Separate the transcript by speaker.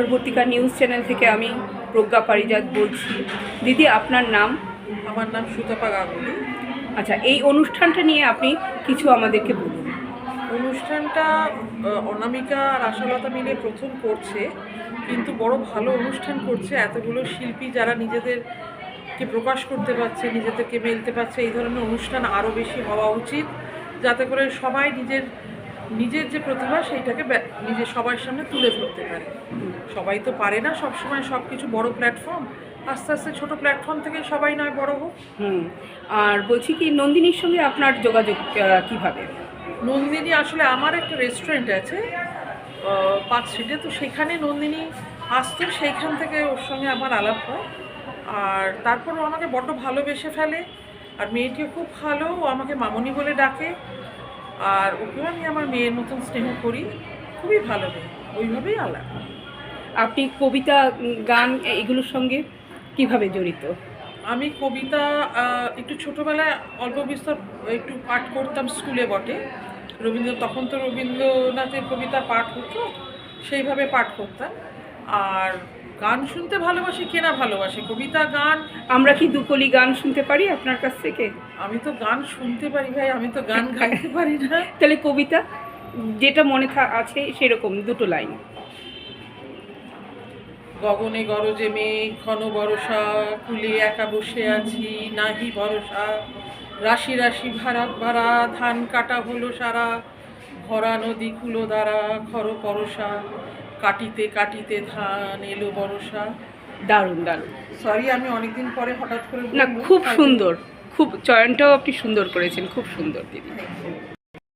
Speaker 1: পরবর্তীকার news channel থেকে আমি প্রজ্ঞা পারিজাত বলছি। দিদি, আপনার নাম?
Speaker 2: আমার নাম সুতপা গাঙ্গুলি।
Speaker 1: আচ্ছা, এই অনুষ্ঠানটা নিয়ে আপনি কিছু আমাদেরকে বলুন।
Speaker 2: অনুষ্ঠানটা অনামিকা আর আশালতা মিলে প্রথম করছে, কিন্তু বড় ভালো অনুষ্ঠান করছে। এতগুলো শিল্পী যারা নিজেদেরকে প্রকাশ করতে পারছে, নিজেদেরকে মেলতে পারছে, এই ধরনের অনুষ্ঠান আরও বেশি হওয়া উচিত, যাতে করে সবাই নিজের যে প্রতিভা সেইটাকে নিজের সবার সামনে তুলে ধরতে পারে। সবাই তো পারে না সবসময় সব কিছু বড় প্ল্যাটফর্ম, আস্তে আস্তে ছোট প্ল্যাটফর্ম থেকে সবাই নয় বড় হোক।
Speaker 1: আর বলছি কি, নন্দিনীর সঙ্গে আপনার যোগাযোগ কিভাবে?
Speaker 2: নন্দিনী আসলে আমার একটা রেস্টুরেন্ট আছে পার্ক স্ট্রিটে, তো সেখানে নন্দিনী আসতো, সেইখান থেকে ওর সঙ্গে আমার আলাপ হয়। আর তারপর ও আমাকে বড্ড ভালোবেসে ফেলে, আর মেয়েটিও খুব ভালো, ও আমাকে মামনি বলে ডাকে, আর ওকেও আমি আমার মেয়ের মতন স্নেহ করি। খুবই ভালো মেয়ে, ওইভাবেই আলাপ।
Speaker 1: আপনি কবিতা, গান এগুলোর সঙ্গে কিভাবে জড়িত?
Speaker 2: আমি কবিতা একটু ছোটোবেলায় অল্প বিস্তর একটু পাঠ করতাম স্কুলে বটে। তখন তো রবীন্দ্রনাথের কবিতা পাঠ হতো, সেইভাবে পাঠ করতাম। আর গান শুনতে ভালোবাসি, কেনা ভালোবাসি কবিতা গান।
Speaker 1: আমরা কি দুকলি গান শুনতে পারি আপনার কাছ থেকে?
Speaker 2: আমি তো গান শুনতে পারি ভাই, আমি তো গান গাইতে পারি না।
Speaker 1: তাহলে কবিতা যেটা মনে আছে সেরকম দুটো লাইন।
Speaker 2: গগনে গরজে মেঘ ঘন বরষা, কুলে একা বসে আছি নাহি ভরসা, রাশি রাশি ভাড়া ভাড়া ধান কাটা হলো সারা, ভরা নদী কুলো দ্বারা খর পরশা, কাটিতে কাটিতে ধান এলো বরষা।
Speaker 1: দারুণ দারুণ।
Speaker 2: সরি, আমি অনেকদিন পরে হঠাৎ করে
Speaker 1: না, খুব সুন্দর, খুব চয়নটাও আপনি সুন্দর করেছেন, খুব সুন্দর দিদি।